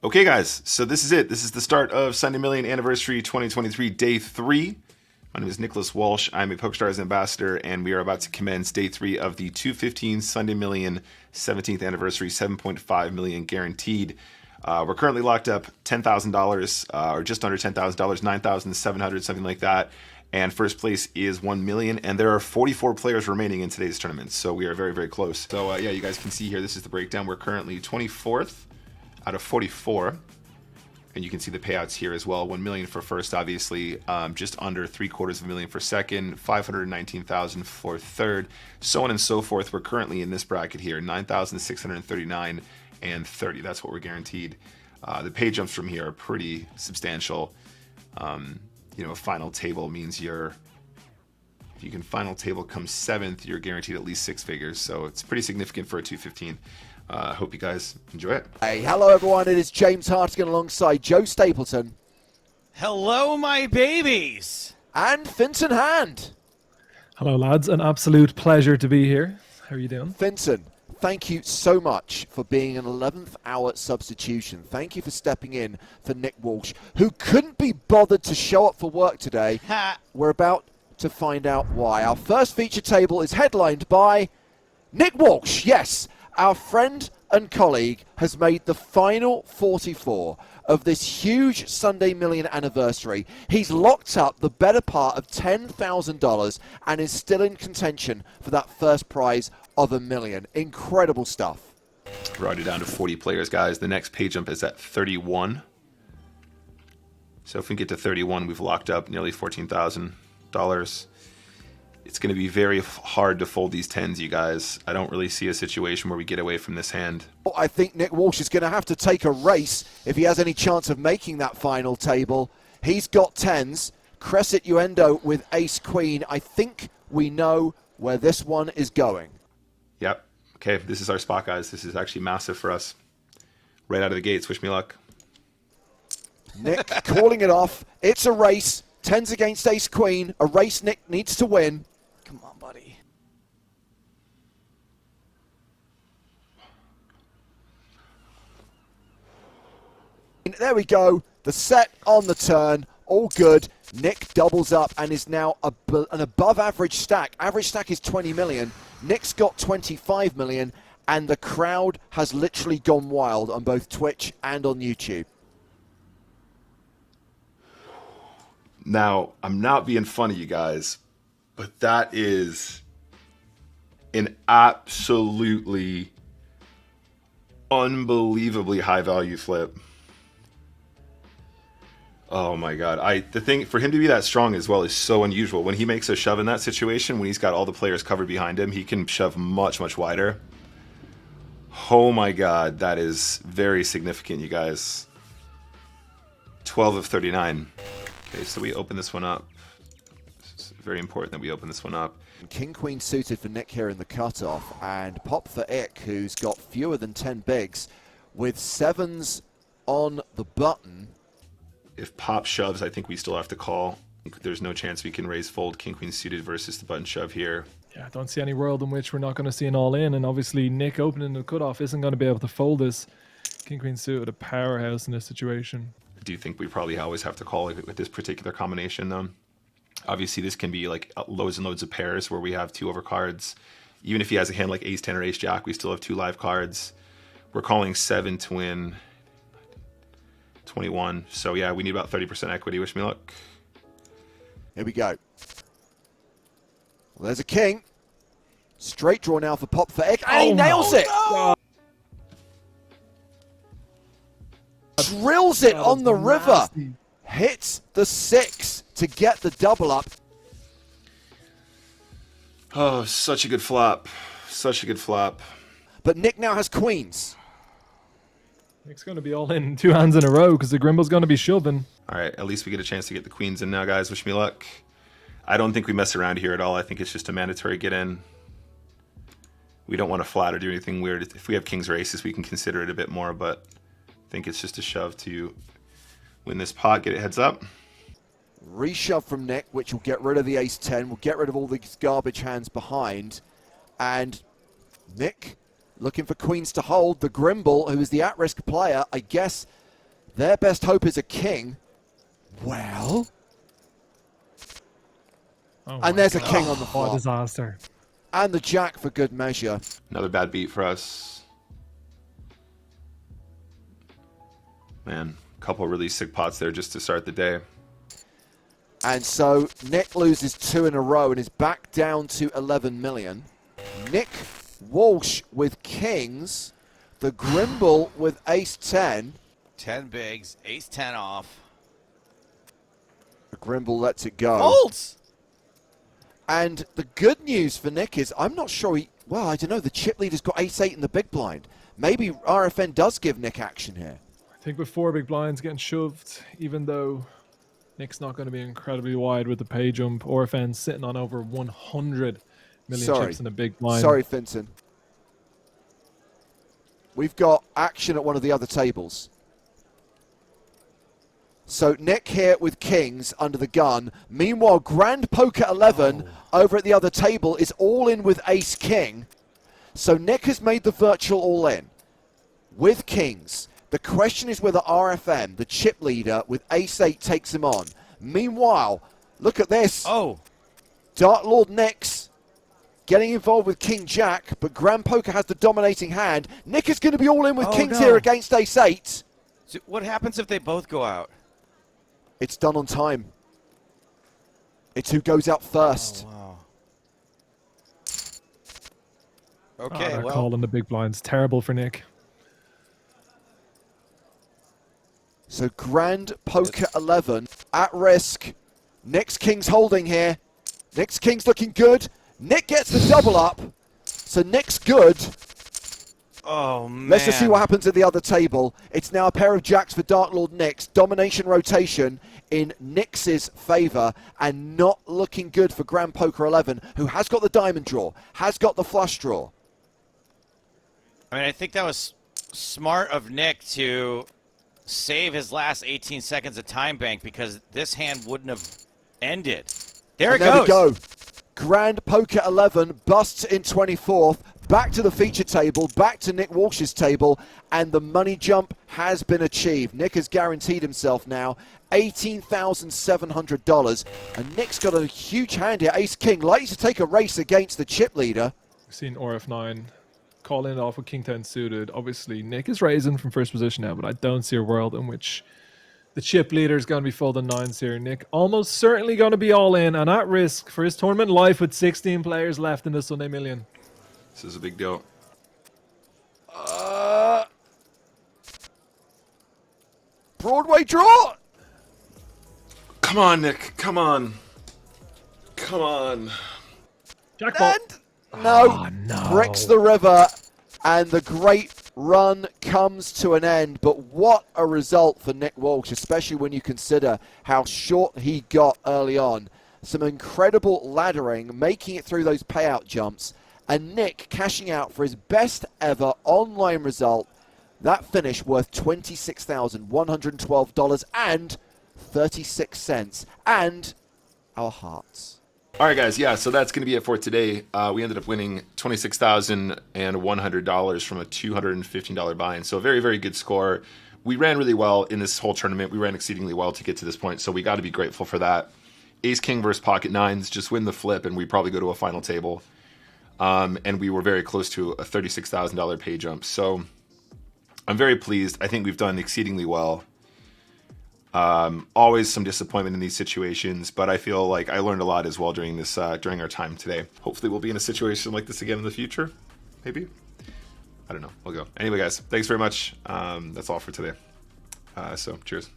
Okay, guys, so this is it. This is the start of Sunday Million Anniversary 2023, Day 3. My name is Nicholas Walsh. I'm a PokerStars ambassador, and we are about to commence Day 3 of the 215 Sunday Million 17th Anniversary, 7.5 million guaranteed. We're currently locked up $10,000, or just under $10,000, $9,700, something like that. And first place is 1 million, and there are 44 players remaining in today's tournament, so we are very, very close. So yeah, you guys can see here, this is the breakdown. We're currently 24th out of 44, and you can see the payouts here as well. 1 million for first, obviously, just under $750,000 for second, 519,000 for third, so on and so forth. We're currently in this bracket here, 9,639 and 30. That's what we're guaranteed. The pay jumps from here are pretty substantial. You know, a final table means if you can final table come 7th, you're guaranteed at least 6 figures. So it's pretty significant for a 215. Hope you guys enjoy it. Hey, hello everyone. It is James Hartigan alongside Joe Stapleton. Hello, my babies. And Finton Hand. Hello, lads. An absolute pleasure to be here. How are you doing? Finton, thank you so much for being an 11th hour substitution. Thank you for stepping in for Nick Walsh, who couldn't be bothered to show up for work today. We're about to find out why. Our first feature table is headlined by Nick Walsh. Yes, our friend and colleague has made the final 44 of this huge Sunday Million anniversary. He's locked up the better part of $10,000 and is still in contention for that first prize of $1 million. Incredible stuff. We're already down to 40 players, guys. The next pay jump is at 31. So if we get to 31, we've locked up nearly $14,000. It's going to be very hard to fold these 10s, you guys. I don't really see a situation where we get away from this hand. I think Nick Walsh is going to have to take a race if he has any chance of making that final table. He's got 10s. Crescent Uendo with Ace Queen. I think we know where this one is going. Yep. Okay, this is our spot, guys. This is actually massive for us. Right out of the gates. Wish me luck. Nick calling it off. It's a race. 10s against Ace Queen. A race Nick needs to win. Come on, buddy. There we go. The set on the turn. All good. Nick doubles up and is now an above average stack. Average stack is 20 million. Nick's got 25 million, and the crowd has literally gone wild on both Twitch and on YouTube. Now, I'm not being funny, you guys, but that is an absolutely unbelievably high value flip. Oh my god. The thing for him to be that strong as well is so unusual. When he makes a shove in that situation, when he's got all the players covered behind him, he can shove much, much wider. Oh my god, that is very significant, you guys. 12 of 39. Okay, so we open this one up. It's very important that we open this one up. King Queen suited for Nick here in the cutoff, and Pop for Ick, who's got fewer than 10 bigs, with 7s on the button. If Pop shoves, I think we still have to call. There's no chance we can raise fold King Queen suited versus the button shove here. Yeah, I don't see any world in which we're not going to see an all-in, and obviously Nick opening the cutoff isn't going to be able to fold this. King Queen suited, a powerhouse in this situation. I do think we probably always have to call with this particular combination, though. Obviously, this can be like loads and loads of pairs where we have 2 overcards. Even if he has a hand like Ace-10 or Ace-Jack, we still have 2 live cards. We're calling 7 to win 21. So yeah, we need about 30% equity. Wish me luck. Here we go. Well, there's a king. Straight draw now for Pop for Ick, and he nails it! No. Drills it on the river. Nasty. Hits the 6 to get the double up. Oh, such a good flop. Such a good flop. But Nick now has queens. Nick's going to be all in 2 hands in a row because the Grimble's going to be shoving. All right, at least we get a chance to get the queens in now, guys. Wish me luck. I don't think we mess around here at all. I think it's just a mandatory get in. We don't want to flat or do anything weird. If we have kings or aces, we can consider it a bit more, but I think it's just a shove to win this pot, get it heads up. Reshove from Nick, which will get rid of the ace-10, will get rid of all these garbage hands behind. And Nick looking for queens to hold. The Grimble, who is the at-risk player, I guess Their best hope is a king. Well, and there's a king on the What a flop. disaster. And the jack for good measure. Another bad beat for us. Man, a couple really sick pots there just to start the day. And so Nick loses 2 in a row and is back down to 11 million. Nick Walsh with kings. The Grimble with ace-10. 10 bigs, ace-10 off. The Grimble lets it go. Folds! And the good news for Nick is, I'm not sure well, I don't know, the chip leader's got ace-8 in the big blind. Maybe RFN does give Nick action here. I think with 4 big blinds getting shoved, even though Nick's not going to be incredibly wide with the pay jump, RFN's sitting on over 100 million chips in a big blind. Sorry, Finson. We've got action at one of the other tables. So Nick here with kings under the gun. Meanwhile, Grand Poker 11 over at the other table is all in with ace-king. So Nick has made the virtual all in with kings. The question is whether RFM, the chip leader with ace-8, takes him on. Meanwhile, look at this. Oh. Dark Lord Nick's getting involved with King Jack, but Grand Poker has the dominating hand. Nick is going to be all in with kings here against ace-8. So what happens if they both go out? It's done on time. It's who goes out first. Oh, wow. Okay, That well. call on the big blind's terrible for Nick. So Grand Poker 11 at risk. Nick's king's holding here. Nick's king's looking good. Nick gets the double up. So Nick's good. Oh, man. Let's just see what happens at the other table. It's now a pair of jacks for Dark Lord Nick's. Domination rotation in Nick's favor and not looking good for Grand Poker 11, who has got the diamond draw, has got the flush draw. I mean, I think that was smart of Nick to save his last 18 seconds of time bank because this hand wouldn't have ended. There it goes. There we go. Grand Poker 11 busts in 24th. Back to the feature table, back to Nick Walsh's table, and the money jump has been achieved. Nick has guaranteed himself now $18,700, and Nick's got a huge hand here. Ace-King, likely to take a race against the chip leader. We've seen RF9 calling it off with King 10 suited. Obviously, Nick is raising from first position now, but I don't see a world in which the chip leader is going to be folding nines here. Nick almost certainly going to be all in and at risk for his tournament life with 16 players left in the Sunday Million. This is a big deal. Broadway draw! Come on, Nick. Come on. Come on. Jackpot. No, bricks the river, and the great run comes to an end. But what a result for Nick Walsh, especially when you consider how short he got early on. Some incredible laddering, making it through those payout jumps, and Nick cashing out for his best ever online result. That finish worth $26,112 and 36 cents, and our hearts. All right, guys. Yeah, so that's going to be it for today. We ended up winning $26,100 from a $215 buy-in. So a very, very good score. We ran really well in this whole tournament. We ran exceedingly well to get to this point, so we got to be grateful for that. Ace-King versus Pocket Nines, just win the flip, and we probably go to a final table. And we were very close to a $36,000 pay jump. So I'm very pleased. I think we've done exceedingly well. Always some disappointment in these situations, but I feel like I learned a lot as well during this during our time today. Hopefully we'll be in a situation like this again in the future. Maybe. I don't know. We'll go. Anyway, guys, thanks very much. That's all for today. So cheers.